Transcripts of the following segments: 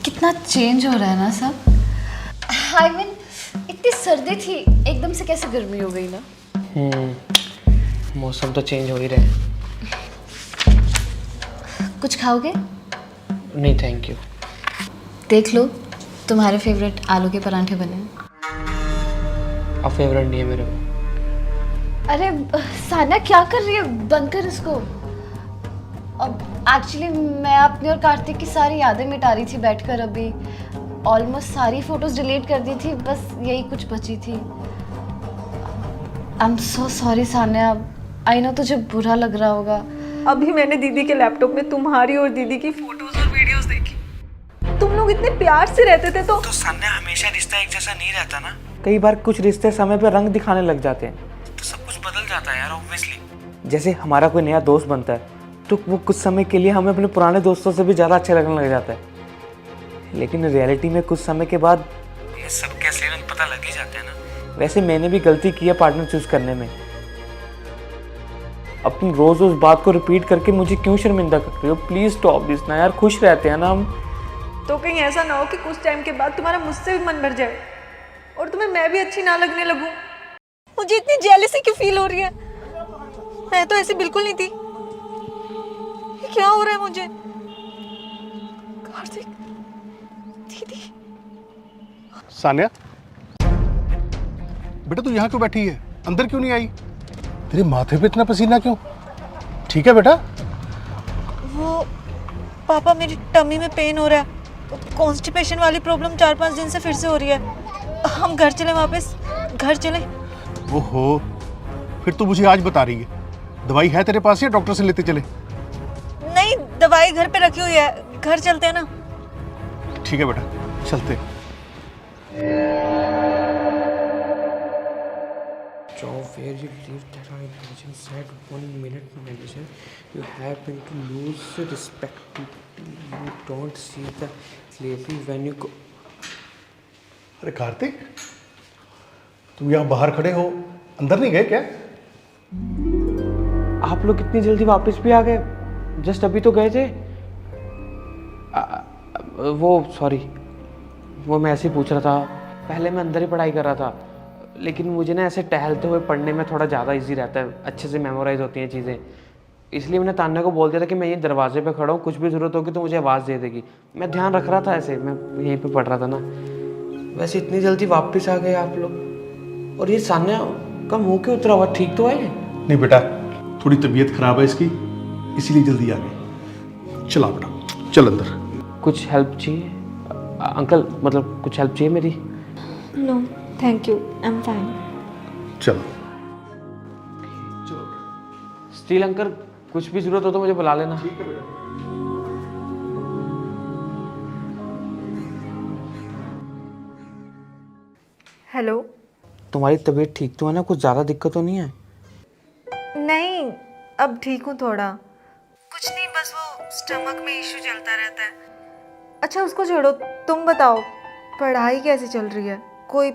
कितना चेंज हो रहा है ना सब। आई मीन इतनी सर्दी थी, एकदम से कैसे गर्मी हो गई ना। मौसम तो चेंज हो ही रहा है। कुछ खाओगे? नहीं थैंक यू। देख लो, तुम्हारे फेवरेट आलू के परांठे बने हैं। अब फेवरेट नहीं है मेरे को। अरे सान्या क्या कर रही है, बंद कर इसको। अब एक्चुअली मैं अपनी और कार्तिक की सारी यादें मिटा रही थी बैठकर। अभी ऑलमोस्ट सारी फोटोज डिलीट कर दी थी, बस यही कुछ बची थी। I am so sorry Sanya, I know तुझे बुरा लग रहा होगा। अभी मैंने दीदी के लैपटॉप में तुम्हारी और दीदी की फोटोज और वीडियोस देखी। तुम लोग इतने प्यार से रहते थे तो सान्या हमेशा रिश्ता एक जैसा नहीं रहता ना। कई बार कुछ रिश्ते समय पे रंग दिखाने लग जाते हैं तो सब कुछ बदल जाता है यार ऑब्वियसली। जैसे हमारा कोई नया दोस्त बनता है तो वो कुछ समय के लिए हमें अपने पुराने दोस्तों से भी ज़्यादा अच्छा लगने लग जाता है, लेकिन रियलिटी में कुछ समय के बाद हमें सबके असली रंग पता लग ही जाते हैं ना। वैसे मैंने भी गलती की है पार्टनर चूज करने में। अब तुम रोज उस बात को रिपीट करके मुझे क्यों शर्मिंदा कर रही हो? प्लीज स्टॉप दिस ना यार, खुश रहते हैं ना हम। तो कहीं ऐसा ना हो कि कुछ टाइम के बाद तुम्हारा मुझसे भी मन भर जाए और तुम्हें मैं भी अच्छी ना लगने लगूं। मुझे इतनी जेलसी क्यों फील हो रही है? मैं तो ऐसी बिल्कुल नहीं थी। ये क्या हो रहा है मुझे? कार्तिक, दीदी। सान्या, बेटा तू यहाँ क्यों बैठी है? अंदर क्यों नहीं आई? तेरे माथे पे इतना पसीना क्यों? ठीक है बेटा? वो पापा, मेरी टमी में पेन हो रहा है। कॉन्स्टिपेशन वाली प्रॉब्लम 4-5 दिन से फिर से हो रही है। हम घर चले, वापस घर चले। ओहो, फिर तू मुझे आज बता रही है। दवाई है तेरे पास या डॉक्टर से लेते चले? नहीं, दवाई घर पे रखी हुई है, घर चलते हैं ना। ठीक है बेटा, चलते। Job where you live that I imagine said 1 minute manager, you happen to lose respect. You don't see the clearly when you go. अरे कार्तिक, तुम यहाँ बाहर खड़े हो, अंदर नहीं गए क्या? आप लोग इतनी जल्दी वापस भी आ गए? जस्ट अभी तो गए थे। वो सॉरी, वो मैं ऐसे ही पूछ रहा था। पहले मैं अंदर ही पढ़ाई कर रहा था, लेकिन मुझे ना ऐसे टहलते हुए पढ़ने में थोड़ा ज़्यादा इजी रहता है, अच्छे से मेमोराइज होती हैं चीज़ें। इसलिए मैंने तान्या को बोल दिया था कि मैं ये दरवाजे पे खड़ा हूँ, कुछ भी ज़रूरत होगी तो मुझे आवाज़ दे देगी। मैं ध्यान रख रहा था, ऐसे मैं यहीं पे पढ़ रहा था ना। वैसे इतनी जल्दी वापस आ गए आप लोग। और ये सान्या का मुँह क्यों उतरा हुआ, ठीक तो है? नहीं बेटा, थोड़ी तबीयत खराब है इसकी, इसीलिए जल्दी आ गई। चला बेटा, चल अंदर। कुछ हेल्प चाहिए अंकल? मतलब कुछ हेल्प चाहिए मेरी? No thank you, I am fine. चलो। स्टील अंकल, कुछ भी ज़रूरत हो तो मुझे बुला लेना। ठीक है बेटा। हेलो। तुम्हारी तबीयत ठीक तो है ना? कुछ ज़्यादा दिक्कत तो नहीं है? नहीं, अब ठीक हूँ थोड़ा। कुछ नहीं, बस वो स्टमक में इशू चलता रहता है। अच्छा उसको छोड़ो, तुम बताओ पढ़ाई कैसी चल रही है? कोई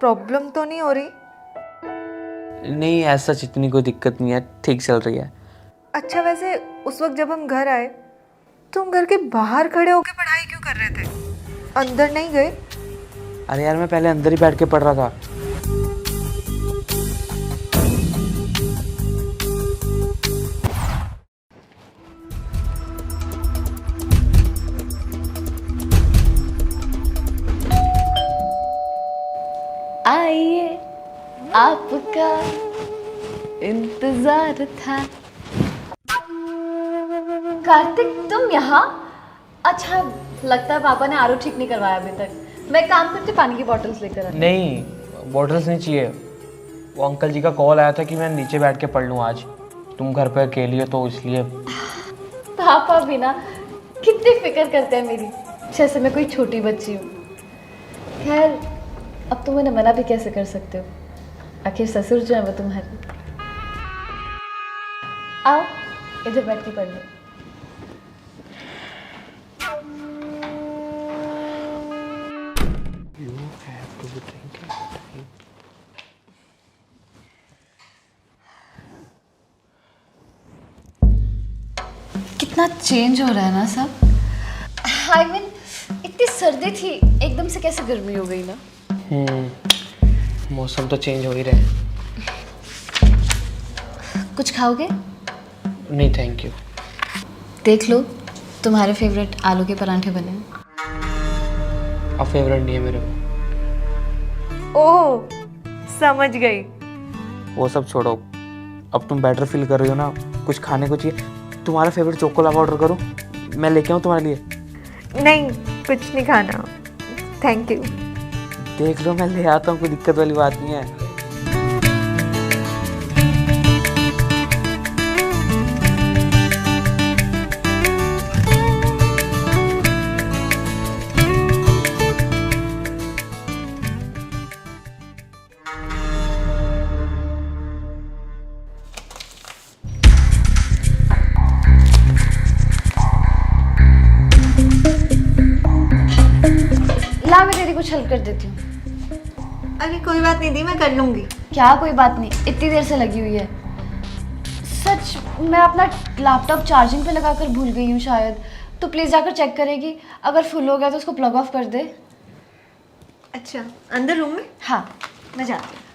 प्रॉब्लम तो नहीं हो रही? नहीं, ऐसा इतनी कोई दिक्कत नहीं है, ठीक चल रही है। अच्छा वैसे उस वक्त जब हम घर आए, तुम घर के बाहर खड़े होकर पढ़ाई क्यों कर रहे थे? अंदर नहीं गए? अरे यार, मैं पहले अंदर ही बैठ के पढ़ रहा था। आइए, आपका इंतजार था। कार्तिक तुम यहाँ? अच्छा, लगता है पापा ने आरओ ठीक नहीं करवाया अभी तक। मैं एक काम करती, पानी की बॉटल्स लेकर आती। नहीं, बॉटल्स नहीं चाहिए। वो अंकल जी का कॉल आया था कि मैं नीचे बैठ के पढ़ लूँ आज। तुम घर पे अकेली हो तो इसलिए। पापा भी ना कितनी फिक्र करते हैं मेरी, जैसे मैं कोई छोटी बच्ची हूँ। खैर, अब तुम उन्हें मना भी कैसे कर सकते हो? आखिर ससुर जो है वो तुम्हारे। आओ इधर बैठ के पढ़ लो। कितना चेंज हो रहा है ना सब। आई मीन इतनी सर्दी थी, एकदम से कैसे गर्मी हो गई ना। मौसम तो चेंज हो ही रहा है। कुछ खाओगे? नहीं थैंक यू। देख लो, तुम्हारे फेवरेट आलू के परांठे बने हैं। अब फेवरेट नहीं है मेरे को। ओह, समझ गई। वो सब छोड़ो, अब तुम बेटर फील कर रही हो ना, कुछ खाने को चाहिए। तुम्हारा फेवरेट चोकोलावा ऑर्डर करो, मैं लेके आऊँ तुम्हारे लिए? नहीं, कुछ नहीं खाना, थैंक यू। देख लो, मैं ले आता हूँ, कोई दिक्कत वाली बात नहीं है। ला, मैं तेरी कुछ हेल्प कर देती हूँ। अरे कोई बात नहीं दी, मैं कर लूंगी। क्या कोई बात नहीं, इतनी देर से लगी हुई है। सच, मैं अपना लैपटॉप चार्जिंग पे लगाकर भूल गई हूँ शायद, तो प्लीज़ जाकर चेक करेगी। अगर फुल हो गया तो उसको प्लग ऑफ कर दे। अच्छा, अंदर रूम में? हाँ। मैं जाती हूँ।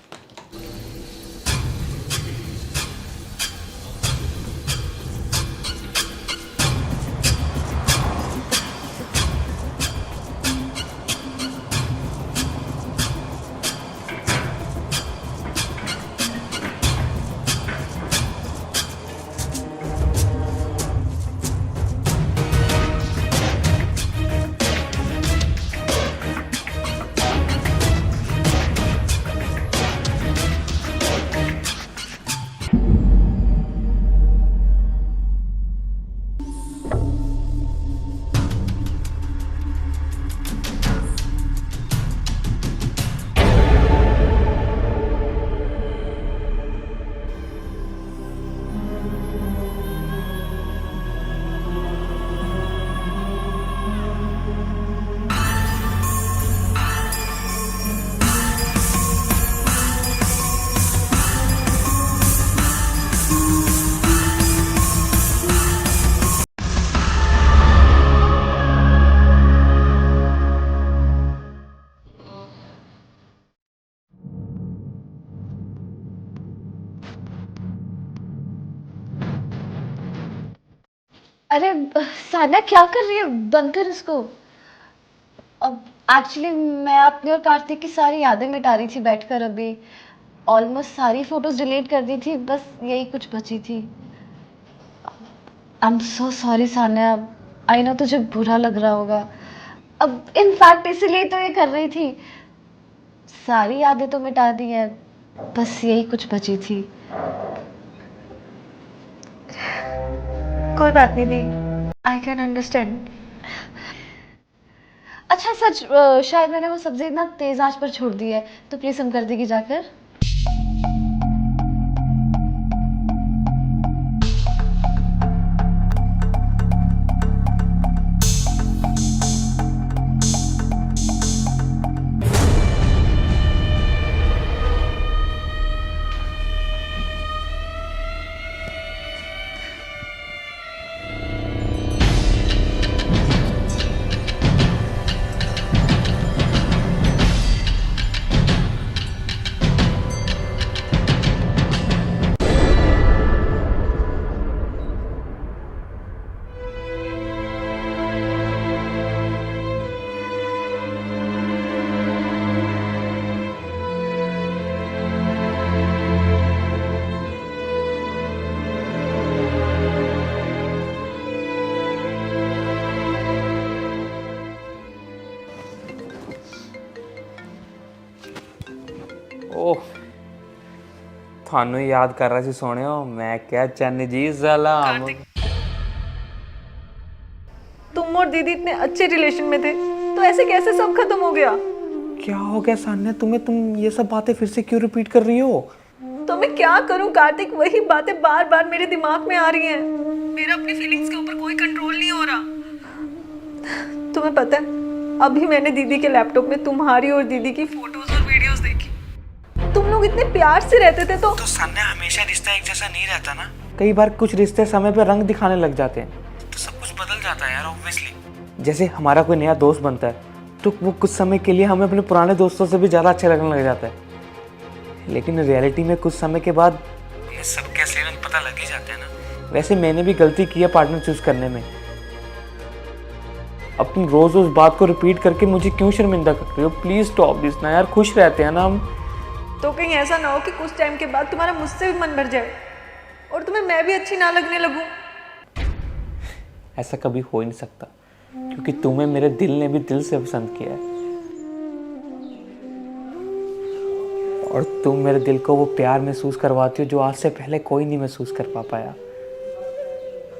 अरे सान्या, क्या कर रही है? बंद कर इसको। अब एक्चुअली मैं अपनी और कार्तिक की सारी यादें मिटा रही थी बैठकर अभी। ऑलमोस्ट सारी फोटोज डिलीट कर दी थी, बस यही कुछ बची थी। I am so sorry Sanya, I know तुझे बुरा लग रहा होगा। अब इनफैक्ट इसीलिए तो ये कर रही थी। सारी यादें तो मिटा दी है, बस यही कुछ बची थी। कोई बात नहीं दी, आई कैन अंडरस्टैंड। अच्छा सच, शायद मैंने वो सब्जी इतना तेज आंच पर छोड़ दी है, तो प्लीज हम कर देगी जाकर। ओह, थानू ही याद कर रहा सी सोनियो, मैं क्या चन्न जी सलाम। तुम और दीदी इतने अच्छे रिलेशन में थे, तो ऐसे कैसे सब खत्म हो गया? क्या हो गया सान्या तुम्हें? तुम ये सब बातें फिर से क्यों रिपीट कर रही हो? तो मैं क्या करूं कार्तिक, वही बातें बार बार मेरे दिमाग में आ रही हैं। मेरा अपनी फीलिंग्स के ऊपर कोई कंट्रोल नहीं हो रहा। तुम्हें पता है, अभी मैंने दीदी के लैपटॉप में तुम्हारी और दीदी की फोटोज और वीडियोस देखी। तुम लोग इतने प्यार से रहते थे। तो सान्या, हमेशा रिश्ता एक जैसा नहीं रहता ना। कई बार कुछ रिश्ते समय पे रंग दिखाने लग जाते हैं, तो सब कुछ बदल जाता है यार, ऑब्वियसली। जैसे हमारा कोई नया दोस्त बनता है तो वो कुछ समय के लिए हमें अपने पुराने दोस्तों से भी ज़्यादा अच्छा लगने लग जाता है, लेकिन रियलिटी में कुछ समय के बाद हमें सबके असली रंग पता लग ही जाते हैं ना। वैसे मैंने भी गलती की है पार्टनर चूज करने में। अब तुम रोज उस बात को रिपीट करके मुझे क्यों शर्मिंदा कर रही हो? प्लीज स्टॉप दिस ना यार, खुश रहते हैं ना हम। तो कहीं ऐसा ना हो कि कुछ टाइम के बाद तुम्हारा मुझसे भी मन भर जाए और तुम्हें मैं भी अच्छी ना लगने लगूं। ऐसा कभी हो ही नहीं सकता, क्योंकि तुम्हें मेरे दिल ने भी दिल से पसंद किया है और तुम मेरे दिल को वो प्यार महसूस करवाती हो जो आज से पहले कोई नहीं महसूस कर पाया।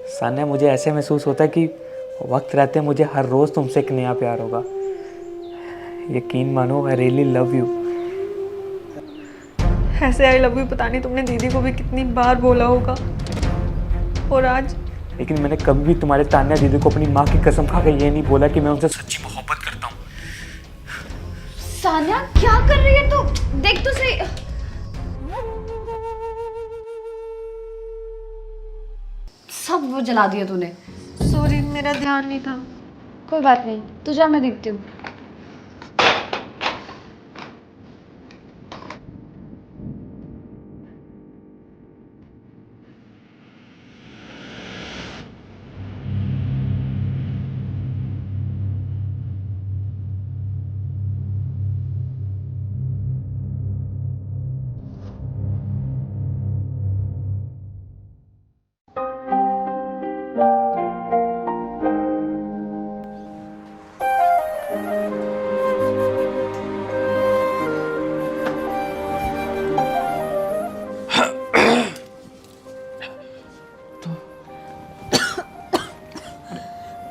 सान्या, मुझे ऐसे महसूस होता है कि वक्त रहते मुझे हर रोज़ तुमसे एक नया प्यार होगा। यकीन मानो, आई रियली लव यू। ऐसे आई लव यू पता नहीं तुमने दीदी को भी कितनी बार बोला होगा, और आज। लेकिन मैंने कभी भी तुम्हारे तान्या दीदी को अपनी माँ की कसम खा के ये नहीं बोला कि मैं उनसे सच्ची मोहब्बत करता हूँ। सान्या क्या कर रही है तू? देख तो सही। सब वो जला दिया तूने। सॉरी, मेरा ध्यान नहीं था। कोई बात नहीं, तू जा, मैं देखती हूँ।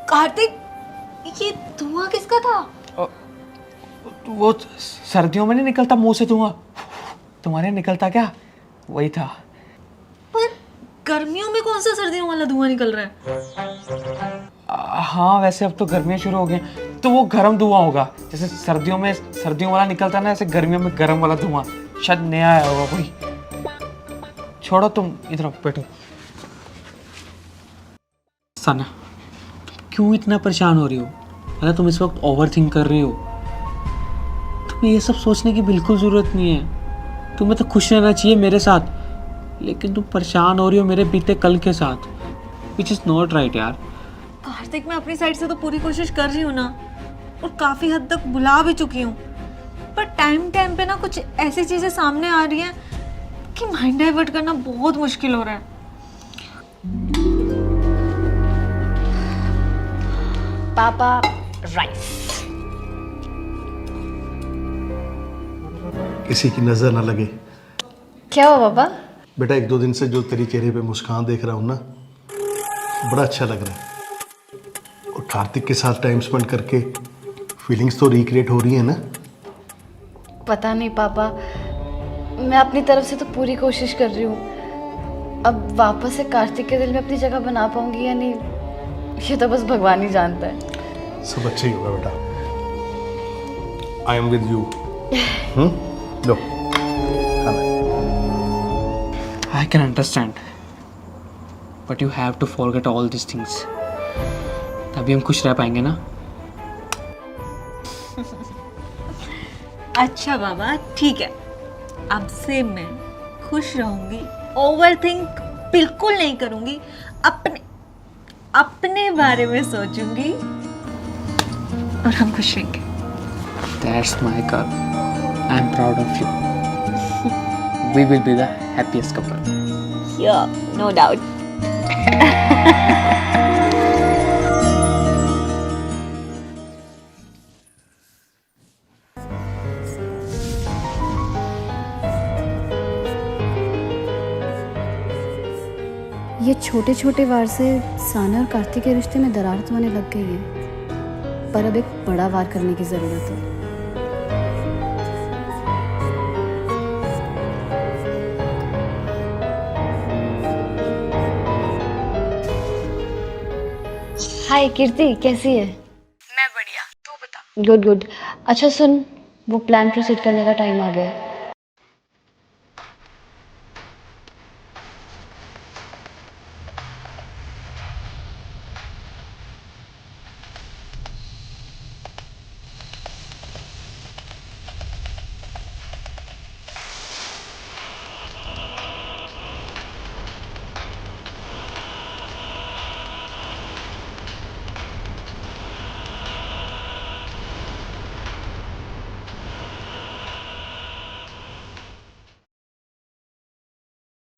कार्तिक, ये धुआं किसका था? वो सर्दियों में नहीं निकलता मुंह से धुआं, तुम्हारे निकलता क्या? वही था। पर गर्मियों में कौन सा सर्दियों वाला धुआं निकल रहा है? हाँ, वैसे अब तो गर्मियाँ शुरू हो गई हैं, तो वो गर्म धुआं होगा। जैसे सर्दियों में सर्दियों वाला निकलता ना, ऐसे गर्मियों में गर्म वाला धुआं। शायद नया आया होगा कोई। छोड़ो, तुम इधर आओ, बैठो। साना, क्यों इतना परेशान हो रही हो? मतलब तुम इस वक्त ओवर थिंक कर रही हो। तुम्हें ये सब सोचने की बिल्कुल ज़रूरत नहीं है। तुम्हें तो खुश रहना चाहिए मेरे साथ, लेकिन तुम परेशान हो रही हो मेरे बीते कल के साथ, विच इज़ नॉट राइट यार। कार्तिक, मैं अपनी साइड से तो पूरी कोशिश कर रही हूँ ना, और काफ़ी हद तक भुला भी चुकी हूँ, पर टाइम टाइम पे ना कुछ ऐसी चीज़ें सामने आ रही हैं कि माइंड डाइवर्ट करना बहुत मुश्किल हो रहा है। पापा राइस। किसी की नजर ना लगे। क्या हुआ पापा? बेटा, एक दो दिन से जो तेरी चेहरे पे मुस्कान देख रहा हूँ ना, बड़ा अच्छा लग रहा है। और कार्तिक के साथ टाइम स्पेंड करके फीलिंग्स तो रिक्रिएट हो रही है ना? पता नहीं पापा, मैं अपनी तरफ से तो पूरी कोशिश कर रही हूँ। अब वापस से कार्तिक के दिल में अपनी जगह बना पाऊंगी या नहीं, ये तो बस भगवान ही जानता है। सब अच्छा ही होगा बेटा। I am with you. लो, खाना। I can understand, but you have to forget all these things. तभी हम खुश रह पाएंगे ना। अच्छा बाबा, ठीक है, अब से मैं खुश रहूंगी, ओवर थिंक बिल्कुल नहीं करूंगी, अपने बारे में सोचूंगी और हम खुश रहेंगे। That's my girl. I'm proud of you. We will be the happiest couple. Yeah, no doubt. ये छोटे छोटे वार से साना और कार्तिक के रिश्ते में दरार तो आने लग गई है, पर अब एक बड़ा वार करने की जरूरत है। हाय कीर्ति, कैसी है? मैं बढ़िया, तू बता। Good good. अच्छा सुन, वो प्लान प्रोसीड करने का टाइम आ गया है।